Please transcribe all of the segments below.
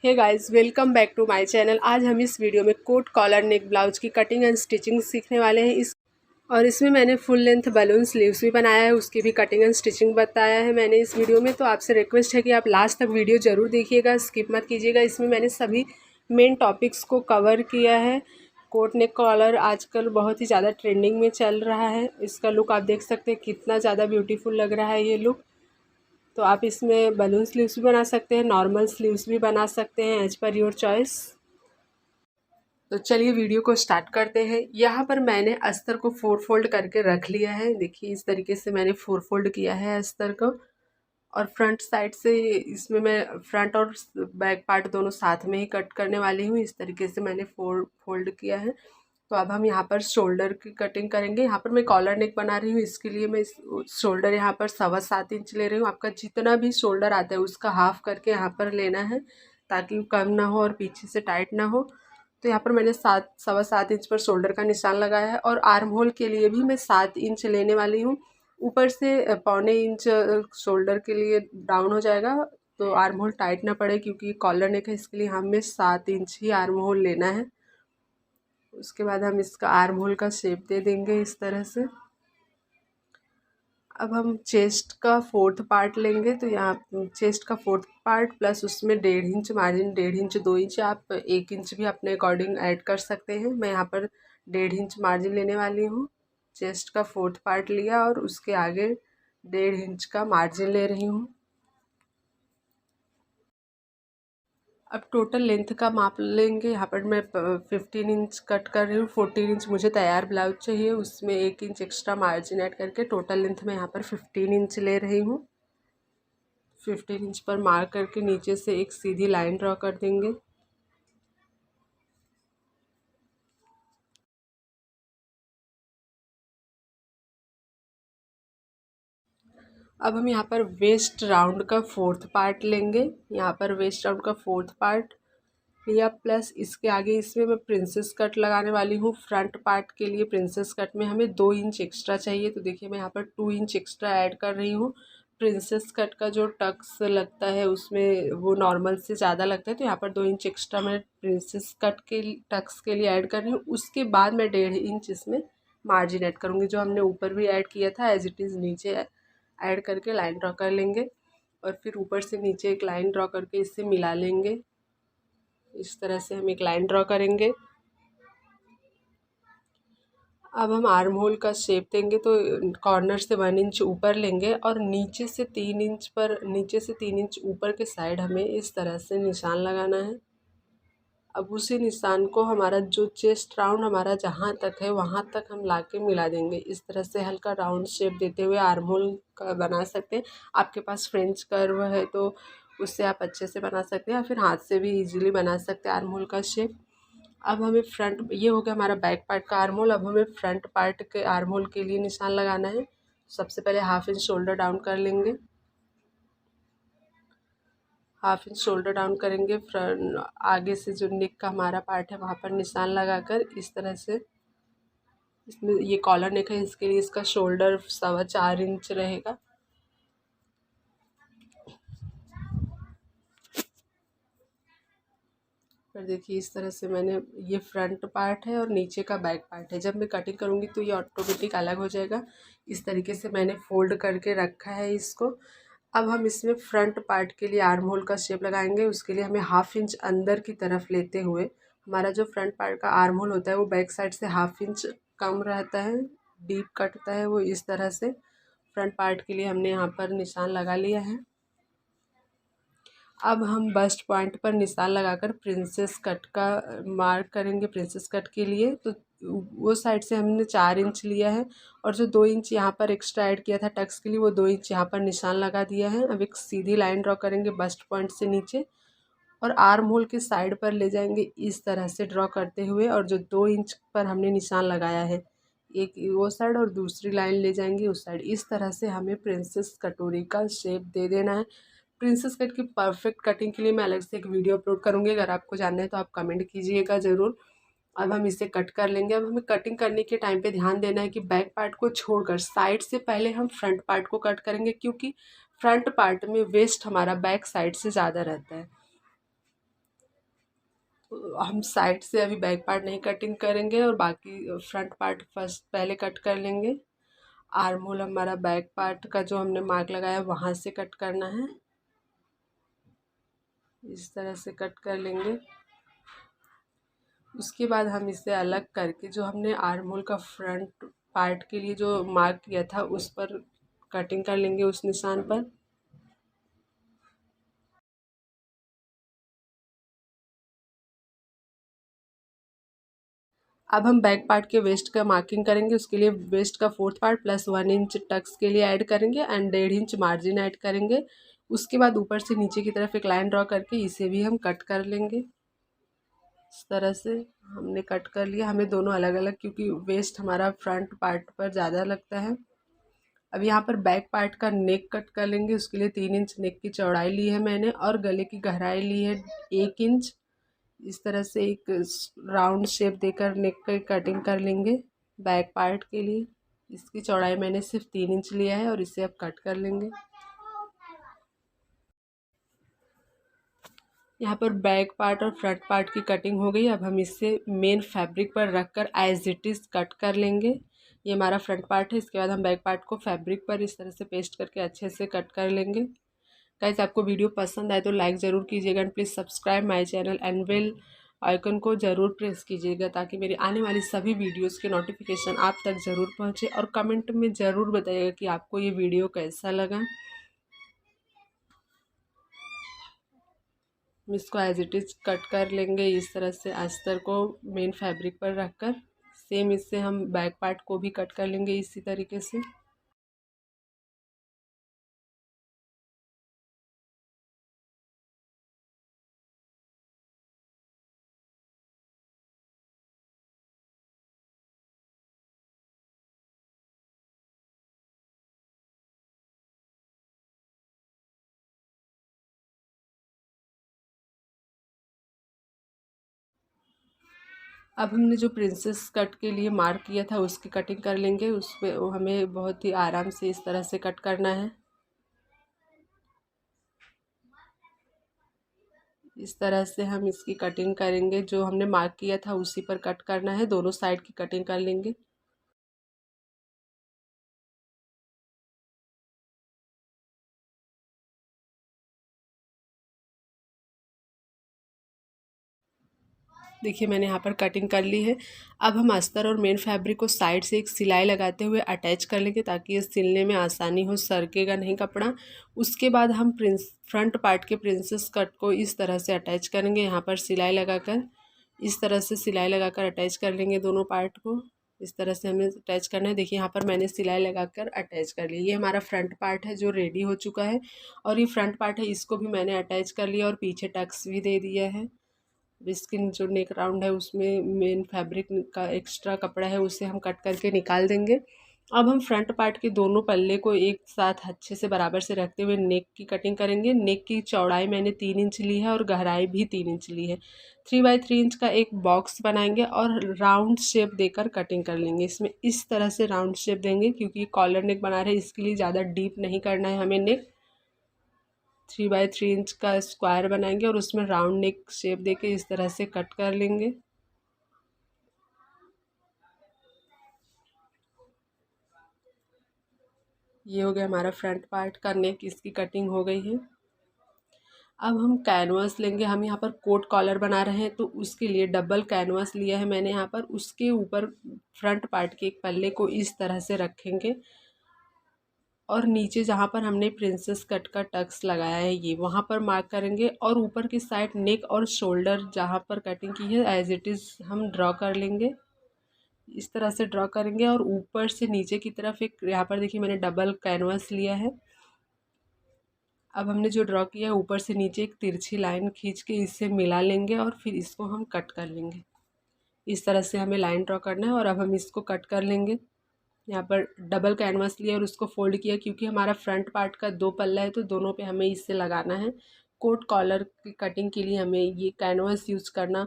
Hey guys, welcome back to my channel. आज हम इस वीडियो में कोट कॉलर नेक ब्लाउज की कटिंग एंड स्टिचिंग सीखने वाले हैं। इसमें मैंने फुल लेंथ बलून स्लीव्स भी बनाया है, उसकी भी कटिंग एंड स्टिचिंग बताया है मैंने इस वीडियो में। तो आपसे रिक्वेस्ट है कि आप लास्ट तक वीडियो ज़रूर देखिएगा, स्किप मत कीजिएगा। इसमें मैंने सभी मेन टॉपिक्स को कवर किया है। कोट नेक कॉलर आजकल बहुत ही ज़्यादा ट्रेंडिंग में चल रहा है। इसका लुक आप देख सकते हैं, कितना ज़्यादा ब्यूटीफुल लग रहा है ये लुक। तो आप इसमें बलून स्लीव्स भी बना सकते हैं, नॉर्मल स्लीव्स भी बना सकते हैं, एज पर योर चॉइस। तो चलिए वीडियो को स्टार्ट करते हैं। यहाँ पर मैंने अस्तर को 4 फोल्ड करके रख लिया है। देखिए इस तरीके से मैंने 4 फोल्ड किया है अस्तर को। और फ्रंट साइड से इसमें मैं फ्रंट और बैक पार्ट दोनों साथ में ही कट करने वाली हूँ। इस तरीके से मैंने 4 फोल्ड किया है। तो अब हम यहाँ पर शोल्डर की कटिंग करेंगे। यहाँ पर मैं कॉलर नेक बना रही हूँ, इसके लिए मैं शोल्डर यहाँ पर 7.25 इंच ले रही हूँ। आपका जितना भी शोल्डर आता है उसका हाफ करके यहाँ पर लेना है, ताकि कम ना हो और पीछे से टाइट ना हो। तो यहाँ पर मैंने 7.25 इंच पर शोल्डर का निशान लगाया है। और आर्म होल के लिए भी मैं 7 इंच लेने वाली हूँ। ऊपर से 1.25 इंच शोल्डर के लिए डाउन हो जाएगा, तो आर्म होल टाइट ना पड़े, क्योंकि कॉलर नेक है, इसके लिए हमें 7 इंच ही आर्म होल लेना है। उसके बाद हम इसका आर्म होल का शेप दे देंगे इस तरह से। अब हम चेस्ट का 4th पार्ट लेंगे। तो यहाँ चेस्ट का 4th पार्ट प्लस उसमें 1.5 इंच मार्जिन, 1.5 इंच 2 इंच, आप 1 इंच भी अपने अकॉर्डिंग ऐड कर सकते हैं। मैं यहाँ पर 1.5 इंच मार्जिन लेने वाली हूँ। चेस्ट का 4th पार्ट लिया और उसके आगे 1.5 इंच का मार्जिन ले रही हूँ। अब टोटल लेंथ का माप लेंगे। यहाँ पर मैं 15 इंच कट कर रही हूँ। 14 इंच मुझे तैयार ब्लाउज चाहिए, उसमें 1 इंच एक्स्ट्रा मार्जिन ऐड करके टोटल लेंथ में यहाँ पर 15 इंच ले रही हूँ। 15 इंच पर मार्क करके नीचे से एक सीधी लाइन ड्रॉ कर देंगे। अब हम यहाँ पर वेस्ट राउंड का 4th पार्ट लेंगे। यहाँ पर वेस्ट राउंड का 4th पार्ट लिया, प्लस इसके आगे इसमें मैं प्रिंसेस कट लगाने वाली हूँ। फ्रंट पार्ट के लिए प्रिंसेस कट में हमें 2 इंच एक्स्ट्रा चाहिए। तो देखिए मैं यहाँ पर 2 इंच एक्स्ट्रा ऐड कर रही हूँ। प्रिंसेस कट का जो टक्स लगता है उसमें वो नॉर्मल से ज़्यादा लगता है, तो यहाँ पर 2 इंच एक्स्ट्रा मैं प्रिंसेस कट के टक्स के लिए ऐड कर रही हूँ। उसके बाद मैं 1.5 इंच इसमें मार्जिन ऐड करूँगी, जो हमने ऊपर भी ऐड किया था एज इट इज़ नीचे ऐड करके लाइन ड्रॉ कर लेंगे। और फिर ऊपर से नीचे एक लाइन ड्रॉ करके इससे मिला लेंगे। इस तरह से हम एक लाइन ड्रॉ करेंगे। अब हम आर्म होल का शेप देंगे। तो कॉर्नर से 1 इंच ऊपर लेंगे और नीचे से 3 इंच ऊपर के साइड हमें इस तरह से निशान लगाना है। अब उसी निशान को हमारा जो चेस्ट राउंड हमारा जहाँ तक है वहाँ तक हम लाके मिला देंगे। इस तरह से हल्का राउंड शेप देते हुए आर्म होल का बना सकते हैं। आपके पास फ्रेंच कर्व है तो उससे आप अच्छे से बना सकते हैं, या फिर हाथ से भी इजीली बना सकते हैं आर्म होल का शेप। अब हमें फ्रंट, ये हो गया हमारा बैक पार्ट का आर्म होल। अब हमें फ्रंट पार्ट के आर्म होल के लिए निशान लगाना है। सबसे पहले 1/2 इंच शोल्डर डाउन कर लेंगे। 1/2 इंच शोल्डर डाउन करेंगे। फ्रंट आगे से जो नेक का हमारा पार्ट है वहाँ पर निशान लगाकर इस तरह से, इसमें ये कॉलर नेक है, इसके लिए इसका शोल्डर 4.25 इंच रहेगा। पर देखिए इस तरह से मैंने, ये फ्रंट पार्ट है और नीचे का बैक पार्ट है। जब मैं कटिंग करूँगी तो ये ऑटोमेटिक अलग हो जाएगा। इस तरीके से मैंने फोल्ड करके रखा है इसको। अब हम इसमें फ्रंट पार्ट के लिए आर्म होल का शेप लगाएंगे। उसके लिए हमें 1/2 इंच अंदर की तरफ लेते हुए, हमारा जो फ्रंट पार्ट का आर्म होल होता है वो बैक साइड से 1/2 इंच कम रहता है, डीप कटता है वो। इस तरह से फ्रंट पार्ट के लिए हमने यहाँ पर निशान लगा लिया है। अब हम बस्ट पॉइंट पर निशान लगाकर प्रिंसेस कट का मार्क करेंगे। प्रिंसेस कट के लिए तो वो साइड से हमने 4 इंच लिया है, और जो 2 इंच यहाँ पर एक्स्ट्रा ऐड किया था टक्स के लिए, वो 2 इंच यहाँ पर निशान लगा दिया है। अब एक सीधी लाइन ड्रॉ करेंगे बस्ट पॉइंट से नीचे, और आर्म होल के साइड पर ले जाएंगे इस तरह से ड्रॉ करते हुए। और जो 2 इंच पर हमने निशान लगाया है, एक वो साइड और दूसरी लाइन ले जाएंगे उस साइड। इस तरह से हमें प्रिंसेस कटोरी का शेप दे देना है। प्रिंसेस कट की परफेक्ट कटिंग के लिए मैं अलग से एक वीडियो अपलोड करूँगी, अगर आपको जानना है तो आप कमेंट कीजिएगा ज़रूर। अब हम इसे कट कर लेंगे। अब हमें कटिंग करने के टाइम पे ध्यान देना है कि बैक पार्ट को छोड़कर साइड से पहले हम फ्रंट पार्ट को कट करेंगे, क्योंकि फ्रंट पार्ट में वेस्ट हमारा बैक साइड से ज़्यादा रहता है। हम साइड से अभी बैक पार्ट नहीं कटिंग करेंगे और बाकी फ्रंट पार्ट फर्स्ट पहले कट कर लेंगे। आर्म होल हमारा बैक पार्ट का जो हमने मार्क लगाया वहाँ से कट करना है, इस तरह से कट कर लेंगे। उसके बाद हम इसे अलग करके जो हमने आर्म होल का फ्रंट पार्ट के लिए जो मार्क किया था उस पर कटिंग कर लेंगे, उस निशान पर। अब हम बैक पार्ट के वेस्ट का मार्किंग करेंगे। उसके लिए वेस्ट का 4th part plus 1 inch Tux के लिए ऐड करेंगे एंड 1.5 इंच मार्जिन ऐड करेंगे। उसके बाद ऊपर से नीचे की तरफ एक लाइन ड्रॉ करके इसे भी हम कट कर लेंगे। इस तरह से हमने कट कर लिया। हमें दोनों अलग अलग, क्योंकि वेस्ट हमारा फ्रंट पार्ट पर ज़्यादा लगता है। अब यहाँ पर बैक पार्ट का नेक कट कर लेंगे। उसके लिए 3 इंच नेक की चौड़ाई ली है मैंने और गले की गहराई ली है 1 इंच। इस तरह से एक राउंड शेप देकर नेक की कटिंग कर लेंगे बैक पार्ट के लिए। इसकी चौड़ाई मैंने सिर्फ 3 इंच लिया है और इसे अब कट कर लेंगे। यहाँ पर बैक पार्ट और फ्रंट पार्ट की कटिंग हो गई। अब हम इसे मेन फैब्रिक पर रखकर एज इट इज़ कट कर लेंगे। ये हमारा फ्रंट पार्ट है। इसके बाद हम बैक पार्ट को फैब्रिक पर इस तरह से पेस्ट करके अच्छे से कट कर लेंगे। गाइस, आपको वीडियो पसंद आए तो लाइक ज़रूर कीजिएगा and please subscribe my channel and bell icon को ज़रूर प्रेस कीजिएगा ताकि मेरी आने वाली सभी वीडियोस के नोटिफिकेशन आप तक ज़रूर पहुँचे। और कमेंट में ज़रूर बताइएगा कि आपको ये वीडियो कैसा लगा। हम इसको एज इट इज़ कट कर लेंगे इस तरह से अस्तर को मेन फैब्रिक पर रखकर। सेम इससे हम बैक पार्ट को भी कट कर लेंगे इसी तरीके से। अब हमने जो प्रिंसेस कट के लिए मार्क किया था उसकी कटिंग कर लेंगे। उस पर हमें बहुत ही आराम से इस तरह से कट करना है। इस तरह से हम इसकी कटिंग करेंगे। जो हमने मार्क किया था उसी पर कट करना है। दोनों साइड की कटिंग कर लेंगे। देखिए, मैंने यहाँ पर कटिंग कर ली है। अब हम अस्तर और मेन फैब्रिक को साइड से एक सिलाई लगाते हुए अटैच कर लेंगे ताकि ये सिलने में आसानी हो, सरकेगा नहीं कपड़ा। उसके बाद हम फ्रंट पार्ट के प्रिंसेस कट को इस तरह से अटैच करेंगे। यहाँ पर सिलाई लगाकर इस तरह से सिलाई लगाकर अटैच कर लेंगे दोनों पार्ट को। इस तरह से हमें अटैच करना है। देखिए, यहाँ पर मैंने सिलाई लगाकर अटैच कर ली। ये हमारा फ्रंट पार्ट है जो रेडी हो चुका है। और ये फ्रंट पार्ट है, इसको भी मैंने अटैच कर लिया और पीछे टक्स भी दे दिया है। इसकी जो नेक राउंड है उसमें मेन फैब्रिक का एक्स्ट्रा कपड़ा है उसे हम कट करके निकाल देंगे। अब हम फ्रंट पार्ट के दोनों पल्ले को एक साथ अच्छे से बराबर से रखते हुए नेक की कटिंग करेंगे। नेक की चौड़ाई मैंने 3 इंच ली है और गहराई भी 3 इंच ली है। 3x3 इंच का एक बॉक्स बनाएंगे और राउंड शेप देकर कटिंग कर लेंगे। इसमें इस तरह से राउंड शेप देंगे क्योंकि कॉलर नेक बना रहे हैं, इसके लिए ज़्यादा डीप नहीं करना है हमें नेक। 3x3 इंच का स्क्वायर बनाएंगे और उसमें राउंड नेक शेप देके इस तरह से कट कर लेंगे। ये हो गया हमारा फ्रंट पार्ट का नेक, इसकी कटिंग हो गई है। अब हम कैनवास लेंगे। हम यहाँ पर कोट कॉलर बना रहे हैं तो उसके लिए डबल कैनवास लिया है मैंने यहाँ पर। उसके ऊपर फ्रंट पार्ट के एक पल्ले को इस तरह से रखेंगे और नीचे जहाँ पर हमने प्रिंसेस कट का टक्स लगाया है ये वहाँ पर मार्क करेंगे और ऊपर की साइड नेक और शोल्डर जहाँ पर कटिंग की है एज इट इज़ हम ड्रॉ कर लेंगे। इस तरह से ड्रॉ करेंगे और ऊपर से नीचे की तरफ एक, यहाँ पर देखिए मैंने डबल कैनवास लिया है। अब हमने जो ड्रॉ किया है ऊपर से नीचे एक तिरछी लाइन खींच के इससे मिला लेंगे और फिर इसको हम कट कर लेंगे। इस तरह से हमें लाइन ड्रॉ करना है और अब हम इसको कट कर लेंगे। यहाँ पर डबल कैनवास लिया और उसको फोल्ड किया क्योंकि हमारा फ्रंट पार्ट का 2 पल्ला है तो दोनों पे हमें इससे लगाना है। कोट कॉलर की कटिंग के लिए हमें ये कैनवास यूज़ करना।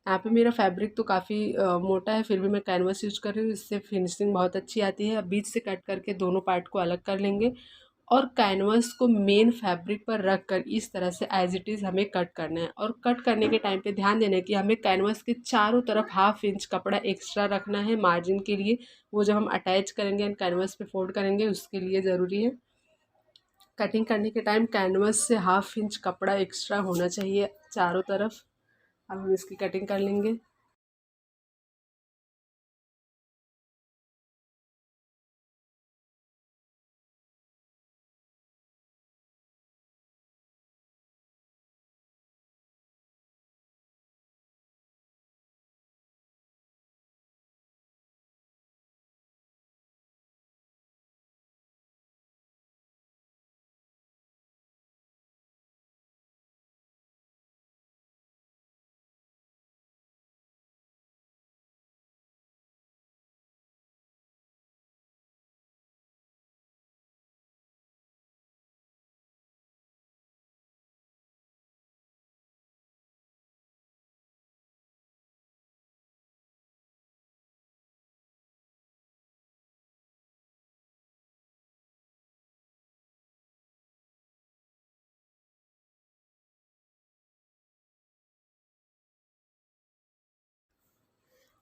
यहाँ पे मेरा फैब्रिक तो काफ़ी मोटा है फिर भी मैं कैनवास यूज़ कर रही हूँ, इससे फिनिशिंग बहुत अच्छी आती है। अब बीच से कट करके दोनों पार्ट को अलग कर लेंगे। और कैनवस को मेन फैब्रिक पर रख कर इस तरह से एज इट इज़ हमें कट करना है। और कट करने के टाइम पे ध्यान देना है कि हमें कैनवस के चारों तरफ 1/2 इंच कपड़ा एक्स्ट्रा रखना है मार्जिन के लिए। वो जब हम अटैच करेंगे एंड कैनवस पे फोल्ड करेंगे उसके लिए ज़रूरी है। कटिंग करने के टाइम कैनवस से 1/2 इंच कपड़ा एक्स्ट्रा होना चाहिए चारों तरफ। अब हम इसकी कटिंग कर लेंगे।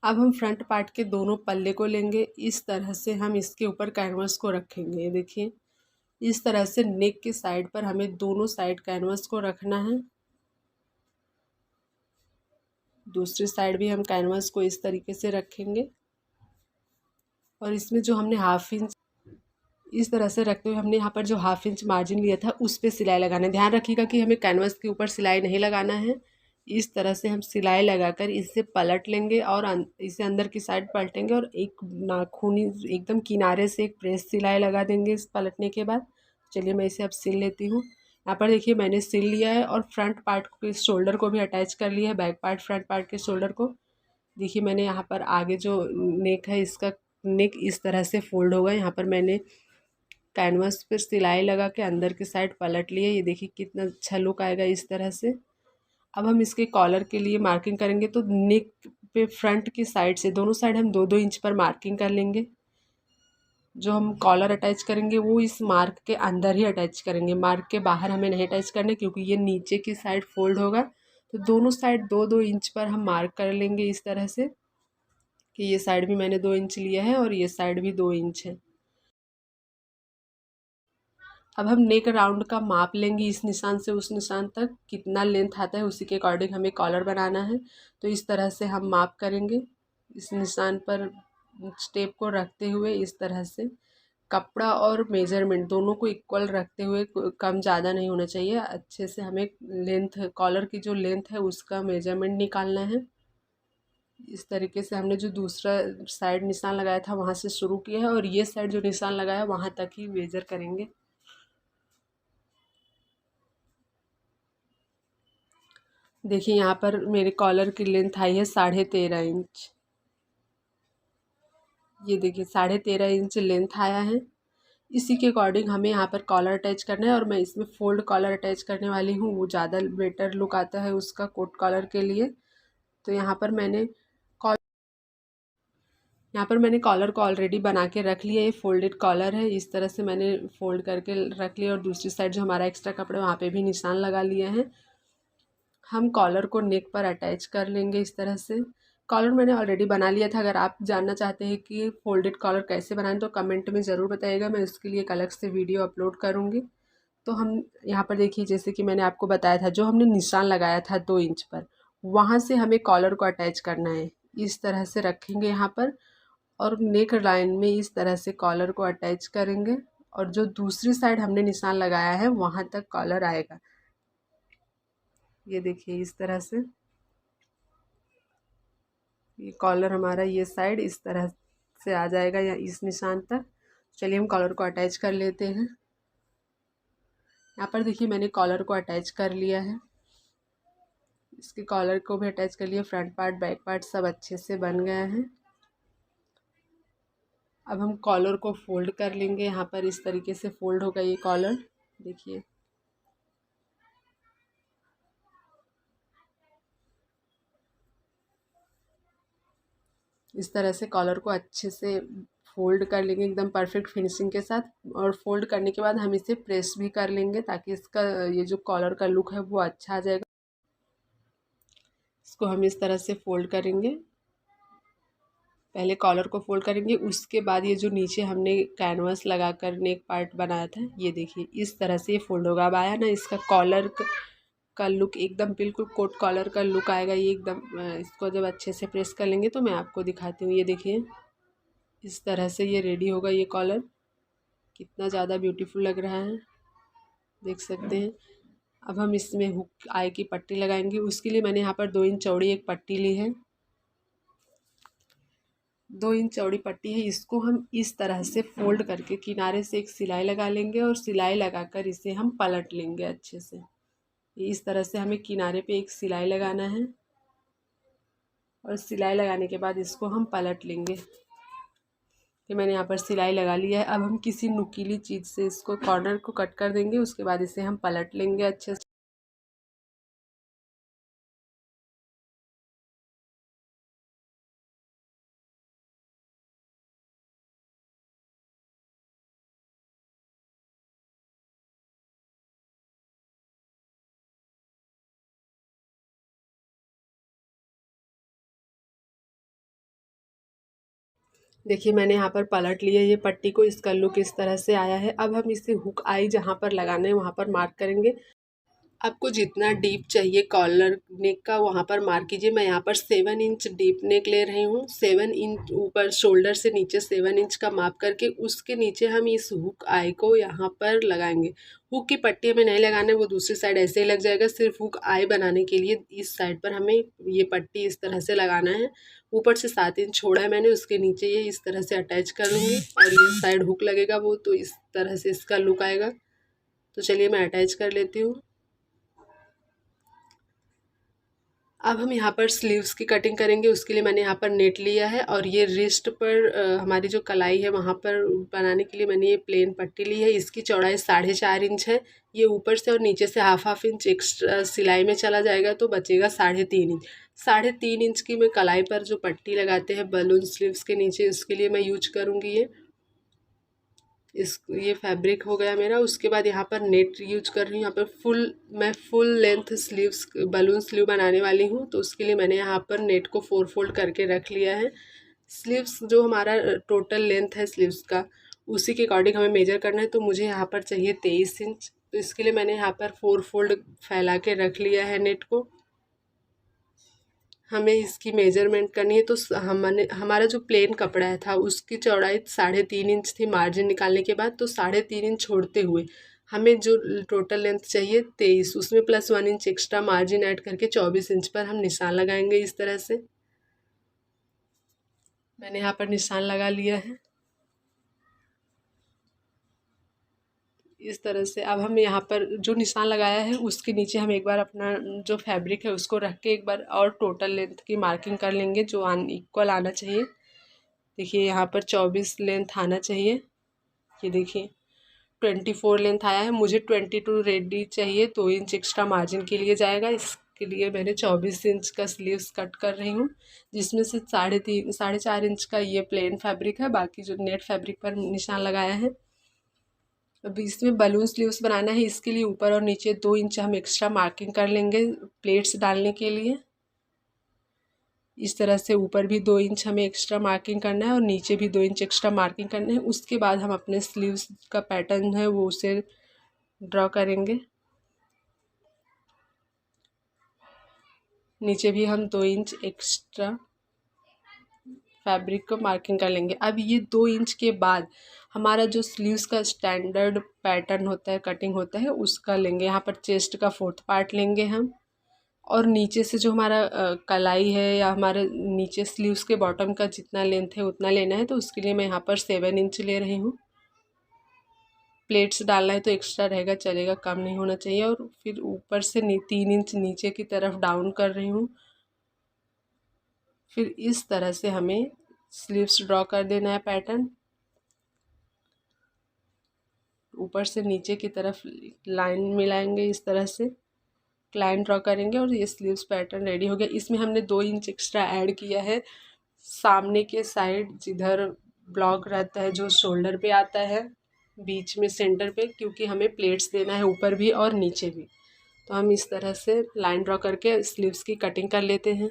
अब हम फ्रंट पार्ट के दोनों पल्ले को लेंगे। इस तरह से हम इसके ऊपर कैनवस को रखेंगे। देखिए इस तरह से नेक के साइड पर हमें दोनों साइड कैनवस को रखना है। दूसरी साइड भी हम कैनवस को इस तरीके से रखेंगे। और इसमें जो हमने 1/2 इंच इस तरह से रखते हुए हमने यहाँ पर जो 1/2 इंच मार्जिन लिया था उस पर सिलाई लगाना है। ध्यान रखिएगा कि हमें कैनवस के ऊपर सिलाई नहीं लगाना है। इस तरह से हम सिलाई लगाकर इसे पलट लेंगे और इसे अंदर की साइड पलटेंगे और एक नाखूनी एकदम किनारे से एक प्रेस सिलाई लगा देंगे इस पलटने के बाद। चलिए मैं इसे अब सिल लेती हूँ। यहाँ पर देखिए मैंने सिल लिया है और फ्रंट पार्ट को इस शोल्डर को भी अटैच कर लिया है, बैक पार्ट फ्रंट पार्ट के शोल्डर को। देखिए मैंने यहाँ पर आगे जो नेक है इसका नेक इस तरह से फोल्ड होगा। यहाँ पर मैंने कैनवस पर सिलाई लगा के अंदर की साइड पलट लिए। ये देखिए कितना अच्छा लुक आएगा इस तरह से। अब हम इसके कॉलर के लिए मार्किंग करेंगे तो नेक पे फ्रंट की साइड से दोनों साइड हम 2-2 इंच पर मार्किंग कर लेंगे। जो हम कॉलर अटैच करेंगे वो इस मार्क के अंदर ही अटैच करेंगे, मार्क के बाहर हमें नहीं अटैच करने क्योंकि ये नीचे की साइड फोल्ड होगा। तो दोनों साइड 2-2 इंच पर हम मार्क कर लेंगे इस तरह से कि ये साइड भी मैंने 2 इंच लिया है और ये साइड भी 2 इंच है। अब हम नेक राउंड का माप लेंगे इस निशान से उस निशान तक कितना लेंथ आता है उसी के अकॉर्डिंग हमें कॉलर बनाना है। तो इस तरह से हम माप करेंगे इस निशान पर स्टेप को रखते हुए। इस तरह से कपड़ा और मेजरमेंट दोनों को इक्वल रखते हुए कम ज़्यादा नहीं होना चाहिए। अच्छे से हमें लेंथ कॉलर की जो लेंथ है उसका मेजरमेंट निकालना है। इस तरीके से हमने जो दूसरा साइड निशान लगाया था वहाँ से शुरू किया है और ये साइड जो निशान लगाया है वहाँ तक ही मेजर करेंगे। देखिए यहाँ पर मेरे कॉलर की लेंथ आई है 13.5 इंच। ये देखिए 13.5 इंच लेंथ आया है। इसी के अकॉर्डिंग हमें यहाँ पर कॉलर अटैच करना है और मैं इसमें फोल्ड कॉलर अटैच करने वाली हूँ। वो ज़्यादा बेटर लुक आता है उसका कोट कॉलर के लिए। तो यहाँ पर मैंने कॉलर को ऑलरेडी बना के रख लिया। ये फोल्डेड कॉलर है। इस तरह से मैंने फोल्ड करके रख लिया और दूसरी साइड जो हमारा एक्स्ट्रा कपड़ा है वहाँ पे भी निशान लगा लिया है। हम कॉलर को नेक पर अटैच कर लेंगे इस तरह से। कॉलर मैंने ऑलरेडी बना लिया था। अगर आप जानना चाहते हैं कि फोल्डेड कॉलर कैसे बनाएं तो कमेंट में ज़रूर बताइएगा, मैं उसके लिए एक अलग से वीडियो अपलोड करूँगी। तो हम यहाँ पर देखिए जैसे कि मैंने आपको बताया था जो हमने निशान लगाया था 2 इंच पर वहाँ से हमें कॉलर को अटैच करना है। इस तरह से रखेंगे यहाँ पर और नेक लाइन में इस तरह से कॉलर को अटैच करेंगे और जो दूसरी साइड हमने निशान लगाया है वहाँ तक कॉलर आएगा। ये देखिए इस तरह से ये कॉलर हमारा ये साइड इस तरह से आ जाएगा या इस निशान तक। चलिए हम कॉलर को अटैच कर लेते हैं। यहाँ पर देखिए मैंने कॉलर को अटैच कर लिया है। इसके कॉलर को भी अटैच कर लिया। फ्रंट पार्ट बैक पार्ट सब अच्छे से बन गए हैं। अब हम कॉलर को फोल्ड कर लेंगे। यहाँ पर इस तरीके से फोल्ड होगा ये कॉलर। देखिए इस तरह से कॉलर को अच्छे से फोल्ड कर लेंगे एकदम परफेक्ट फिनिशिंग के साथ। और फोल्ड करने के बाद हम इसे प्रेस भी कर लेंगे ताकि इसका ये जो कॉलर का लुक है वो अच्छा आ जाएगा। इसको हम इस तरह से फोल्ड करेंगे, पहले कॉलर को फोल्ड करेंगे, उसके बाद ये जो नीचे हमने कैनवास लगा कर नेक पार्ट बनाया था, ये देखिए इस तरह से ये फोल्ड होगा। अब आया ना इसका कॉलर का लुक, एकदम बिल्कुल कोट कॉलर का लुक आएगा ये एकदम। इसको जब अच्छे से प्रेस कर लेंगे तो मैं आपको दिखाती हूँ। ये देखिए इस तरह से ये रेडी होगा। ये कॉलर कितना ज़्यादा ब्यूटीफुल लग रहा है, देख सकते हैं। अब हम इसमें हुक आई की पट्टी लगाएंगे। उसके लिए मैंने यहाँ पर 2 इंच चौड़ी एक पट्टी ली है, 2 इंच चौड़ी पट्टी है। इसको हम इस तरह से फोल्ड करके किनारे से एक सिलाई लगा लेंगे और सिलाई लगाकर इसे हम पलट लेंगे अच्छे से। इस तरह से हमें किनारे पे एक सिलाई लगाना है और सिलाई लगाने के बाद इसको हम पलट लेंगे। तो मैंने यहाँ पर सिलाई लगा लिया है। अब हम किसी नुकीली चीज़ से इसको कॉर्नर को कट कर देंगे, उसके बाद इसे हम पलट लेंगे अच्छे से। देखिए मैंने यहाँ पर पलट लिया ये पट्टी को, इसका लुक इस तरह से आया है। अब हम इसे हुक आई जहाँ पर लगाना है वहाँ पर मार्क करेंगे। आपको जितना डीप चाहिए कॉलर नेक का वहाँ पर मार्क कीजिए। मैं यहाँ पर 7 इंच डीप नेक ले रही हूँ। 7 इंच ऊपर शोल्डर से नीचे 7 इंच का माप करके उसके नीचे हम इस हुक आई को यहाँ पर लगाएंगे। हुक की पट्टी हमें नहीं लगाना है, वो दूसरी साइड ऐसे ही लग जाएगा। सिर्फ हुक आई बनाने के लिए इस साइड पर हमें ये पट्टी इस तरह से लगाना है। ऊपर से 7 इंच छोड़ा है मैंने, उसके नीचे ये इस तरह से अटैच कर लूँगी और ये साइड हुक लगेगा वो, तो इस तरह से इसका लुक आएगा। तो चलिए मैं अटैच कर लेती हूँ। अब हम यहाँ पर स्लीव्स की कटिंग करेंगे। उसके लिए मैंने यहाँ पर नेट लिया है और ये रिस्ट पर हमारी जो कलाई है वहाँ पर बनाने के लिए मैंने ये प्लेन पट्टी ली है। इसकी चौड़ाई 4.5 इंच है। ये ऊपर से और नीचे से हाफ इंच एक्स्ट्रा सिलाई में चला जाएगा तो बचेगा 3.5 इंच। 3.5 इंच की मैं कलाई पर जो पट्टी लगाते हैं बलून स्लीव्स के नीचे, उसके लिए मैं यूज करूँगी ये ये फैब्रिक हो गया मेरा। उसके बाद यहाँ पर नेट यूज कर रही हूँ। यहाँ पर मैं full length sleeves balloon sleeve बनाने वाली हूँ, तो उसके लिए मैंने यहाँ पर नेट को 4 फोल्ड करके रख लिया है। स्लीव्स जो हमारा टोटल लेंथ है स्लीव्स का, उसी के अकॉर्डिंग हमें मेजर करना है। तो मुझे यहाँ पर चाहिए 23 इंच, तो इसके लिए मैंने यहाँ पर 4 फोल्ड फैला के रख लिया है नेट को। हमें इसकी मेजरमेंट करनी है। तो हमारा जो प्लेन कपड़ा था उसकी चौड़ाई 3.5 इंच थी मार्जिन निकालने के बाद, तो 3.5 इंच छोड़ते हुए हमें जो टोटल लेंथ चाहिए 23, उसमें plus 1 inch extra margin add करके 24 इंच पर हम निशान लगाएंगे। इस तरह से मैंने यहाँ पर निशान लगा लिया है इस तरह से। अब हम यहाँ पर जो निशान लगाया है उसके नीचे हम एक बार अपना जो फैब्रिक है उसको रख के एक बार और टोटल लेंथ की मार्किंग कर लेंगे जो इक्वल आना चाहिए। देखिए यहाँ पर 24 लेंथ आना चाहिए। ये देखिए 24 लेंथ आया है। मुझे 22 रेडी चाहिए, 2 इंच एक्स्ट्रा मार्जिन के लिए जाएगा। इसके लिए मैंने 24 इंच का स्लीव्स कट कर रही हूँ, जिसमें से 4.5 इंच का ये प्लेन फैब्रिक है, बाकी जो नेट फैब्रिक पर निशान लगाया है। अब इसमें बलून स्लीव्स बनाना है, इसके लिए ऊपर और नीचे 2 इंच हम एक्स्ट्रा मार्किंग कर लेंगे प्लेट्स डालने के लिए। इस तरह से ऊपर भी 2 इंच हमें एक्स्ट्रा मार्किंग करना है और नीचे भी 2 इंच एक्स्ट्रा मार्किंग करना है। उसके बाद हम अपने स्लीव्स का पैटर्न है वो उसे ड्रॉ करेंगे। नीचे भी हम 2 इंच एक्स्ट्रा फैब्रिक को मार्किंग कर लेंगे। अब ये 2 इंच के बाद हमारा जो स्लीव्स का स्टैंडर्ड पैटर्न होता है, कटिंग होता है, उसका लेंगे। यहाँ पर चेस्ट का 4th पार्ट लेंगे हम, और नीचे से जो हमारा कलाई है या हमारे नीचे स्लीव्स के बॉटम का जितना लेंथ है उतना लेना है। तो उसके लिए मैं यहाँ पर 7 इंच ले रही हूँ। प्लेट्स डालना है तो एक्स्ट्रा रहेगा, चलेगा, कम नहीं होना चाहिए। और फिर ऊपर से 3 इंच नीचे की तरफ डाउन कर रही हूँ। फिर इस तरह से हमें स्लीव्स ड्रॉ कर देना है पैटर्न। ऊपर से नीचे की तरफ लाइन मिलाएंगे, इस तरह से लाइन ड्रॉ करेंगे और ये स्लीव्स पैटर्न रेडी हो गया। इसमें हमने 2 इंच एक्स्ट्रा ऐड किया है सामने के साइड, जिधर ब्लॉक रहता है जो शोल्डर पे आता है बीच में सेंटर पे, क्योंकि हमें प्लेट्स देना है ऊपर भी और नीचे भी। तो हम इस तरह से लाइन ड्रॉ करके स्लीव्स की कटिंग कर लेते हैं।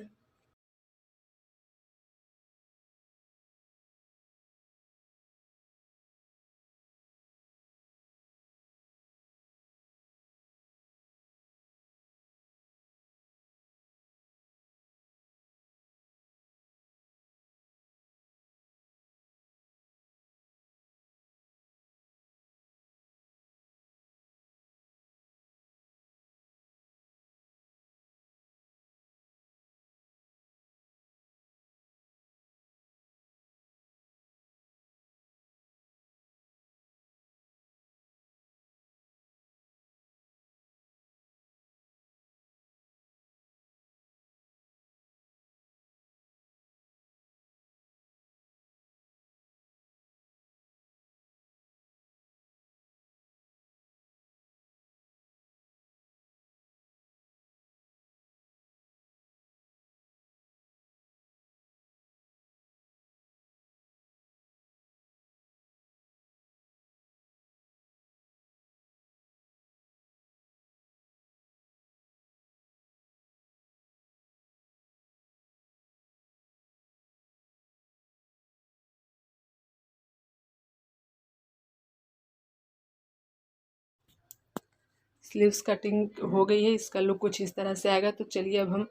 स्लीव्स कटिंग हो गई है, इसका लुक कुछ इस तरह से आएगा। तो चलिए अब हम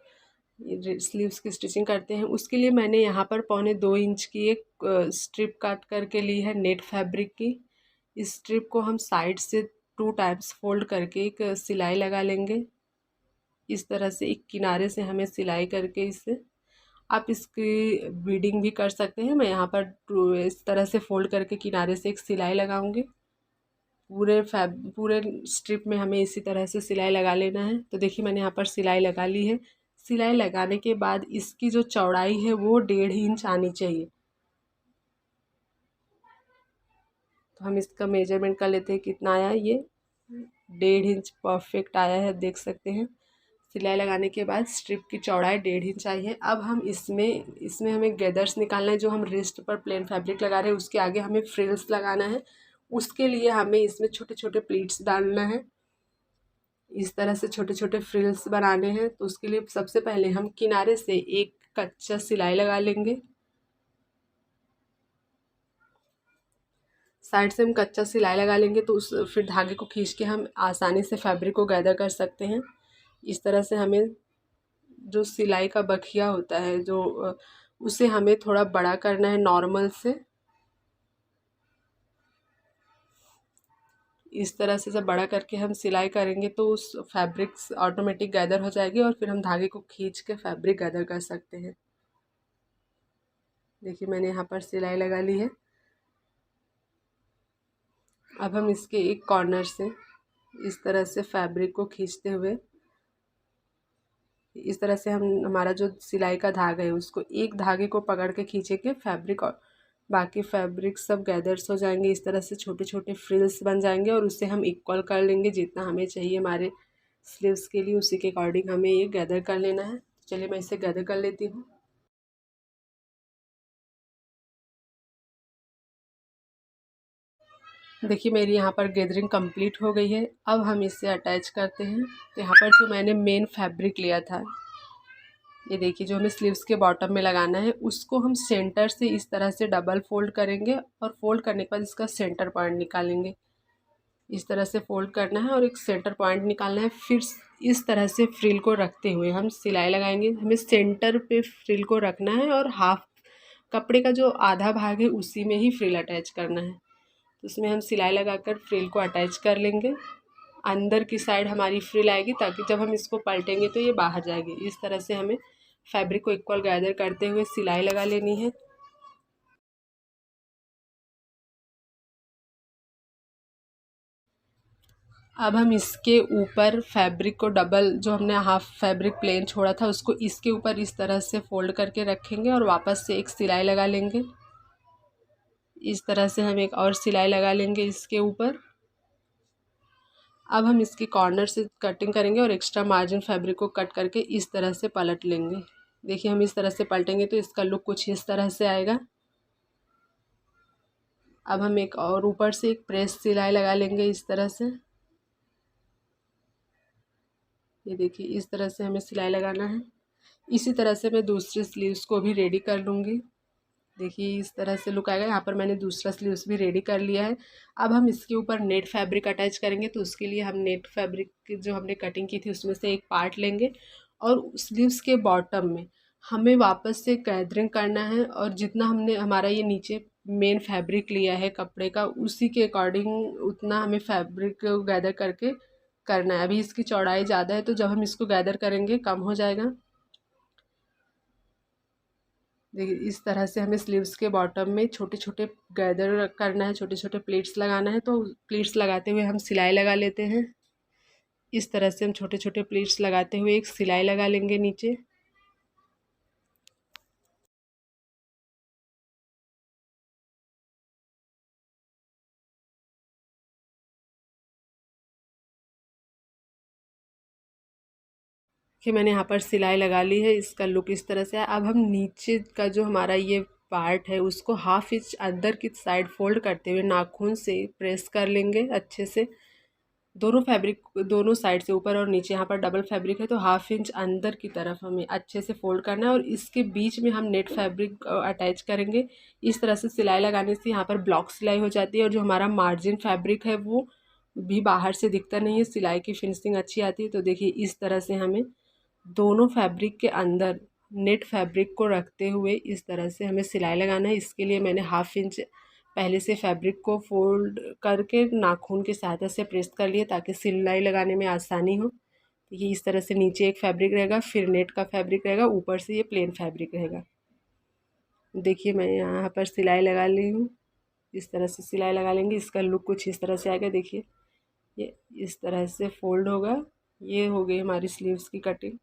स्लीव्स की स्टिचिंग करते हैं। उसके लिए मैंने यहाँ पर 1.25 इंच की एक स्ट्रिप काट करके ली है नेट फैब्रिक की। इस स्ट्रिप को हम साइड से 2 टाइम्स फोल्ड करके एक सिलाई लगा लेंगे। इस तरह से एक किनारे से हमें सिलाई करके इसे, आप इसकी बीडिंग भी कर सकते हैं। मैं यहाँ पर इस तरह से फोल्ड करके किनारे से एक सिलाई लगाऊंगी। पूरे स्ट्रिप में हमें इसी तरह से सिलाई लगा लेना है। तो देखिए मैंने यहाँ पर सिलाई लगा ली है। सिलाई लगाने के बाद इसकी जो चौड़ाई है वो 1.5 इंच आनी चाहिए। तो हम इसका मेजरमेंट कर लेते हैं कितना आया। ये 1.5 इंच परफेक्ट आया है, देख सकते हैं। सिलाई लगाने के बाद स्ट्रिप की चौड़ाई 1.5 इंच आई है। अब हम इसमें हमें गैदर्स निकालना है। जो हम रिस्ट पर प्लेन फैब्रिक लगा रहे हैं उसके आगे हमें फ्रिल्स लगाना है। उसके लिए हमें इसमें छोटे छोटे प्लीट्स डालना है। इस तरह से छोटे छोटे फ्रिल्स बनाने हैं। तो उसके लिए सबसे पहले हम किनारे से एक कच्चा सिलाई लगा लेंगे। साइड से हम कच्चा सिलाई लगा लेंगे तो फिर धागे को खींच के हम आसानी से फैब्रिक को गैदर कर सकते हैं। इस तरह से हमें जो सिलाई का बखिया होता है उसे हमें थोड़ा बड़ा करना है नॉर्मल से। इस तरह से जब बड़ा करके हम सिलाई करेंगे तो उस फैब्रिक्स ऑटोमेटिक गैदर हो जाएगी और फिर हम धागे को खींच के फैब्रिक गैदर कर सकते हैं। देखिए मैंने यहाँ पर सिलाई लगा ली है। अब हम इसके एक कॉर्नर से इस तरह से फैब्रिक को खींचते हुए, इस तरह से हम हमारा जो सिलाई का धागा है उसको एक धागे को पकड़ के खींचेंगे, फैब्रिक और बाकी फैब्रिक सब गैदर्स हो जाएंगे। इस तरह से छोटे छोटे फ्रिल्स बन जाएंगे और उससे हम इक्वल कर लेंगे जितना हमें चाहिए हमारे स्लीव्स के लिए, उसी के अकॉर्डिंग हमें ये गैदर कर लेना है। चलिए मैं इसे गैदर कर लेती हूँ। देखिए मेरी यहाँ पर गैदरिंग कंप्लीट हो गई है। अब हम इसे अटैच करते हैं। तो यहाँ पर जो मैंने मेन फैब्रिक लिया था, ये देखिए जो हमें स्लीव्स के बॉटम में लगाना है, उसको हम सेंटर से इस तरह से डबल फोल्ड करेंगे और फोल्ड करने के बाद इसका सेंटर पॉइंट निकालेंगे। इस तरह से फोल्ड करना है और एक सेंटर पॉइंट निकालना है। फिर इस तरह से फ्रिल को रखते हुए हम सिलाई लगाएंगे। हमें सेंटर पे फ्रिल को रखना है और हाफ कपड़े का जो आधा भाग है उसी में ही फ्रिल अटैच करना है। तो उसमें हम सिलाई लगाकर फ्रिल को अटैच कर लेंगे। अंदर की साइड हमारी फ्रिल आएगी ताकि जब हम इसको पलटेंगे तो ये बाहर जाएगी। इस तरह से हमें फैब्रिक को इक्वल गैदर करते हुए सिलाई लगा लेनी है। अब हम इसके ऊपर फैब्रिक को डबल, जो हमने हाफ फैब्रिक प्लेन छोड़ा था उसको इसके ऊपर इस तरह से फोल्ड करके रखेंगे और वापस से एक सिलाई लगा लेंगे। इस तरह से हम एक और सिलाई लगा लेंगे इसके ऊपर। अब हम इसके कॉर्नर से कटिंग करेंगे और एक्स्ट्रा मार्जिन फैब्रिक को कट करके इस तरह से पलट लेंगे। देखिए हम इस तरह से पलटेंगे तो इसका लुक कुछ इस तरह से आएगा। अब हम एक और ऊपर से एक प्रेस सिलाई लगा लेंगे इस तरह से। ये देखिए इस तरह से हमें सिलाई लगाना है। इसी तरह से मैं दूसरे स्लीव्स को भी रेडी कर लूँगी। देखिए इस तरह से लुक आएगा। यहाँ पर मैंने दूसरा स्लीव्स भी रेडी कर लिया है। अब हम इसके ऊपर नेट फैब्रिक अटैच करेंगे, तो उसके लिए हम नेट फैब्रिक की जो हमने कटिंग की थी उसमें से एक पार्ट लेंगे और स्लीव्स के बॉटम में हमें वापस से गैदरिंग करना है, और जितना हमने हमारा ये नीचे मेन फैब्रिक लिया है कपड़े का उसी के अकॉर्डिंग उतना हमें फैब्रिक गैदर करके करना है। अभी इसकी चौड़ाई ज़्यादा है तो जब हम इसको गैदर करेंगे कम हो जाएगा। देखिए इस तरह से हमें स्लीव्स के बॉटम में छोटे छोटे गैदर करना है, छोटे छोटे प्लेट्स लगाना है। तो प्लेट्स लगाते हुए हम सिलाई लगा लेते हैं। इस तरह से हम छोटे छोटे प्लेट्स लगाते हुए एक सिलाई लगा लेंगे नीचे। कि मैंने यहाँ पर सिलाई लगा ली है। इसका लुक इस तरह से है। अब हम नीचे का जो हमारा ये पार्ट है उसको हाफ इंच अंदर की साइड फोल्ड करते हुए नाखून से प्रेस कर लेंगे अच्छे से। दोनों फैब्रिक दोनों साइड से ऊपर और नीचे यहाँ पर डबल फैब्रिक है तो हाफ इंच अंदर की तरफ हमें अच्छे से फोल्ड करना है, और इसके बीच में हम नेट फैब्रिक अटैच करेंगे। इस तरह से सिलाई लगाने से यहाँ पर ब्लॉक सिलाई हो जाती है और जो हमारा मार्जिन फैब्रिक है वो भी बाहर से दिखता नहीं है, सिलाई की फिनिशिंग अच्छी आती है। तो देखिए इस तरह से हमें दोनों फैब्रिक के अंदर नेट फैब्रिक को रखते हुए इस तरह से हमें सिलाई लगाना है। इसके लिए मैंने हाफ इंच पहले से फैब्रिक को फोल्ड करके नाखून की सहायता से प्रेस कर लिया ताकि सिलाई लगाने में आसानी हो। ये इस तरह से नीचे एक फैब्रिक रहेगा, फिर नेट का फैब्रिक रहेगा, ऊपर से ये प्लेन फैब्रिक रहेगा। देखिए मैं यहाँ पर सिलाई लगा ली हूँ। इस तरह से सिलाई लगा लेंगे, इसका लुक कुछ इस तरह से आएगा। देखिए ये इस तरह से फोल्ड होगा। ये हो गई हमारी स्लीव्स की कटिंग।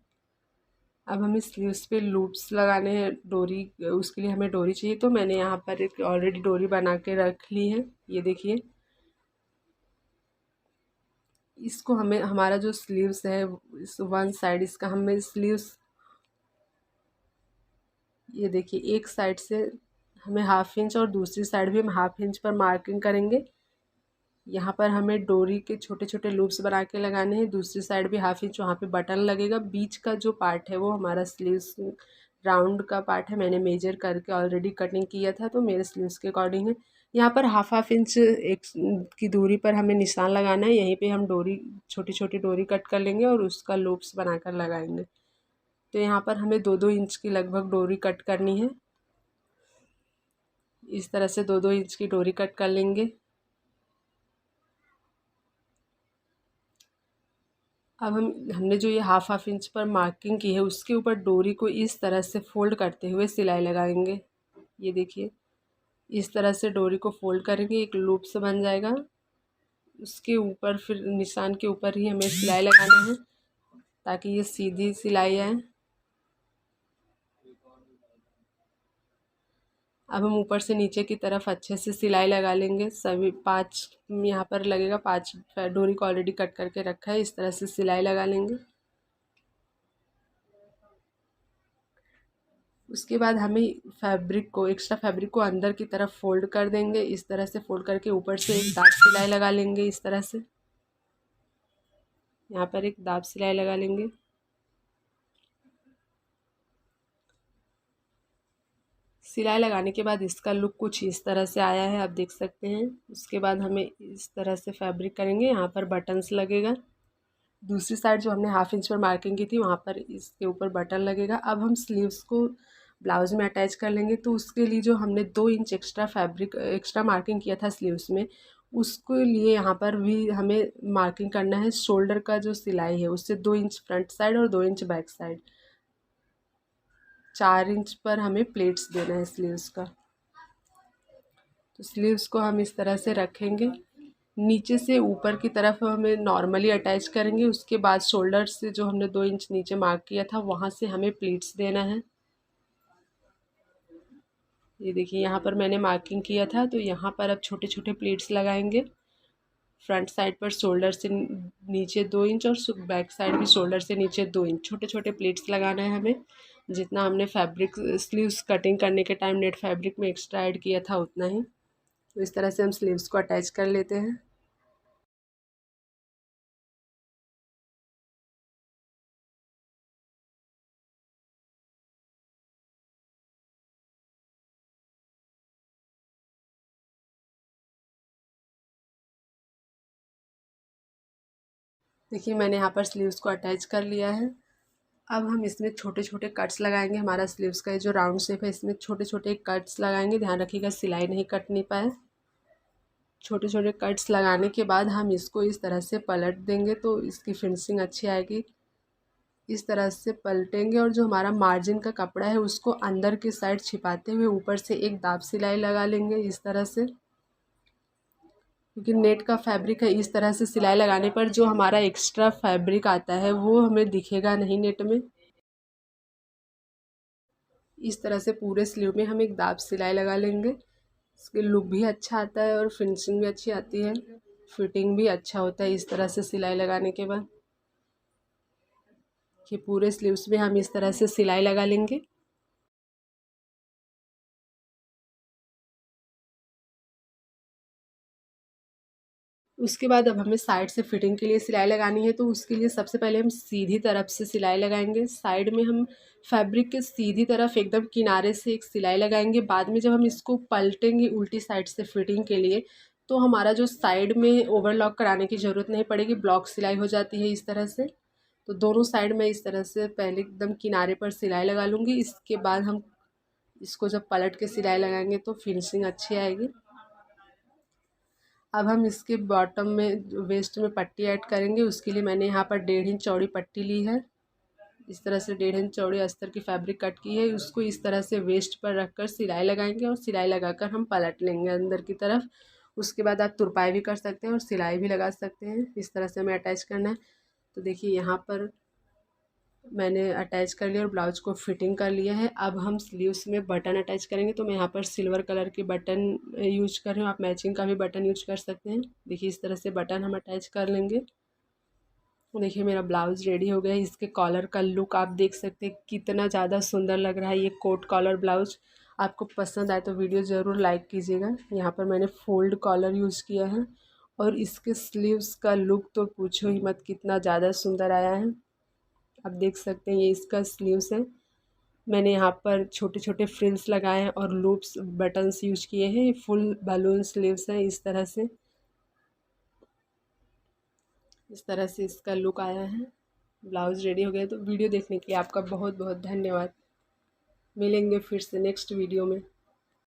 अब हमें स्लीव्स पे लूप्स लगाने हैं डोरी, उसके लिए हमें डोरी चाहिए। तो मैंने यहाँ पर एक ऑलरेडी डोरी बना के रख ली है। ये देखिए इसको हमें हमारा जो स्लीव्स है इस वन साइड इसका हमें स्लीव्स, ये देखिए एक साइड से हमें हाफ इंच और दूसरी साइड भी हम हाफ इंच पर मार्किंग करेंगे। यहाँ पर हमें डोरी के छोटे छोटे लूप्स बना के लगाने हैं। दूसरी साइड भी हाफ इंच वहाँ पे बटन लगेगा। बीच का जो पार्ट है वो हमारा स्लीव्स राउंड का पार्ट है। मैंने मेजर करके ऑलरेडी कटिंग किया था तो मेरे स्लीव्स के अकॉर्डिंग है। यहाँ पर हाफ इंच एक की दूरी पर हमें निशान लगाना है। यहीं पे हम डोरी छोटी छोटी डोरी कट कर लेंगे और उसका लूप्स बनाकर लगाएंगे। तो यहाँ पर हमें 2-2 इंच की लगभग डोरी कट करनी है। इस तरह से 2-2 इंच की डोरी कट कर लेंगे। अब हमने जो ये हाफ इंच पर मार्किंग की है उसके ऊपर डोरी को इस तरह से फोल्ड करते हुए सिलाई लगाएंगे। ये देखिए इस तरह से डोरी को फोल्ड करेंगे, एक लूप से बन जाएगा। उसके ऊपर फिर निशान के ऊपर ही हमें सिलाई लगाना है ताकि ये सीधी सिलाई आए। अब हम ऊपर से नीचे की तरफ अच्छे से सिलाई लगा लेंगे। सभी 5 यहाँ पर लगेगा, 5 डोरी को ऑलरेडी कट करके रखा है। इस तरह से सिलाई लगा लेंगे। उसके बाद हमें फैब्रिक को एक्स्ट्रा फैब्रिक को अंदर की तरफ फोल्ड कर देंगे। इस तरह से फोल्ड करके ऊपर से एक दाब सिलाई लगा लेंगे। इस तरह से यहाँ पर एक दाब सिलाई लगा लेंगे। सिलाई लगाने के बाद इसका लुक कुछ इस तरह से आया है, आप देख सकते हैं। उसके बाद हमें इस तरह से फैब्रिक करेंगे। यहाँ पर बटन्स लगेगा। दूसरी साइड जो हमने हाफ इंच पर मार्किंग की थी वहाँ पर इसके ऊपर बटन लगेगा। अब हम स्लीव्स को ब्लाउज़ में अटैच कर लेंगे। तो उसके लिए जो हमने 2 inch extra fabric extra marking किया था स्लीव्स में, उसके लिए यहाँ पर भी हमें मार्किंग करना है। शोल्डर का जो सिलाई है उससे 2 इंच फ्रंट साइड और 2 इंच बैक साइड, 4 इंच पर हमें प्लेट्स देना है स्लीव्स का। तो स्लीव्स को हम इस तरह से रखेंगे। नीचे से ऊपर की तरफ हमें नॉर्मली अटैच करेंगे। उसके बाद शोल्डर से जो हमने 2 इंच नीचे मार्क किया था वहाँ से हमें प्लीट्स देना है। ये देखिए यहाँ पर मैंने मार्किंग किया था तो यहाँ पर अब छोटे छोटे प्लीट्स लगाएंगे। फ्रंट साइड पर शोल्डर से नीचे 2 इंच और बैक साइड भी शोल्डर से नीचे 2 इंच छोटे छोटे प्लीट्स लगाना है हमें। जितना हमने फैब्रिक स्लीव्स कटिंग करने के टाइम नेट फैब्रिक में एक्स्ट्रा ऐड किया था उतना ही। तो इस तरह से हम स्लीव्स को अटैच कर लेते हैं। देखिए मैंने यहाँ पर स्लीव्स को अटैच कर लिया है। अब हम इसमें छोटे छोटे कट्स लगाएंगे। हमारा स्लीव्स का जो राउंड शेप है इसमें छोटे छोटे कट्स लगाएंगे। ध्यान रखिएगा सिलाई नहीं कटनी पाए। छोटे छोटे कट्स लगाने के बाद हम इसको इस तरह से पलट देंगे तो इसकी फिनिशिंग अच्छी आएगी। इस तरह से पलटेंगे और जो हमारा मार्जिन का कपड़ा है उसको अंदर की साइड छिपाते हुए ऊपर से एक दाब सिलाई लगा लेंगे इस तरह से। क्योंकि नेट का फैब्रिक है, इस तरह से सिलाई लगाने पर जो हमारा एक्स्ट्रा फैब्रिक आता है वो हमें दिखेगा नहीं नेट में। इस तरह से पूरे स्लीव में हम एक दाब सिलाई लगा लेंगे। इसके लुक भी अच्छा आता है और फिनिशिंग भी अच्छी आती है, फिटिंग भी अच्छा होता है इस तरह से सिलाई लगाने के बाद। कि पूरे स्लीव्स में हम इस तरह से सिलाई लगा लेंगे। उसके बाद अब हमें साइड से फिटिंग के लिए सिलाई लगानी है, तो उसके लिए सबसे पहले हम सीधी तरफ से सिलाई लगाएंगे। साइड में हम फैब्रिक के सीधी तरफ एकदम किनारे से एक सिलाई लगाएंगे। बाद में जब हम इसको पलटेंगे उल्टी साइड से फिटिंग के लिए, तो हमारा जो साइड में ओवरलॉक कराने की ज़रूरत नहीं पड़ेगी, ब्लॉक सिलाई हो जाती है इस तरह से। तो दोनों साइड में इस तरह से पहले एकदम किनारे पर सिलाई लगा लूँगी। इसके बाद हम इसको जब पलट के सिलाई लगाएंगे तो फिनिशिंग अच्छी आएगी। अब हम इसके बॉटम में वेस्ट में पट्टी ऐड करेंगे। उसके लिए मैंने यहाँ पर 1.5 इंच चौड़ी पट्टी ली है। इस तरह से 1.5 इंच चौड़ी अस्तर की फैब्रिक कट की है। उसको इस तरह से वेस्ट पर रखकर सिलाई लगाएंगे और सिलाई लगाकर हम पलट लेंगे अंदर की तरफ। उसके बाद आप तुरपाई भी कर सकते हैं और सिलाई भी लगा सकते हैं। इस तरह से हमें अटैच करना है। तो देखिए यहाँ पर मैंने अटैच कर लिया और ब्लाउज को फिटिंग कर लिया है। अब हम स्लीव्स में बटन अटैच करेंगे। तो मैं यहाँ पर सिल्वर कलर के बटन यूज कर रही हूँ, आप मैचिंग का भी बटन यूज कर सकते हैं। देखिए इस तरह से बटन हम अटैच कर लेंगे। देखिए मेरा ब्लाउज रेडी हो गया है। इसके कॉलर का लुक आप देख सकते हैं कितना ज़्यादा सुंदर लग रहा है ये कोट कॉलर ब्लाउज। आपको पसंद आए तो वीडियो ज़रूर लाइक कीजिएगा। यहाँ पर मैंने फोल्ड कॉलर यूज़ किया है और इसके स्लीव्स का लुक तो पूछो ही मत, कितना ज़्यादा सुंदर आया है। आप देख सकते हैं ये इसका स्लीव्स है। मैंने यहाँ पर छोटे छोटे फ्रिल्स लगाए हैं और लूप्स बटन्स यूज किए हैं। ये फुल बलून स्लीव्स है इस तरह से। इस तरह से इसका लुक आया है। ब्लाउज रेडी हो गया। तो वीडियो देखने के लिए आपका बहुत बहुत धन्यवाद। मिलेंगे फिर से नेक्स्ट वीडियो में।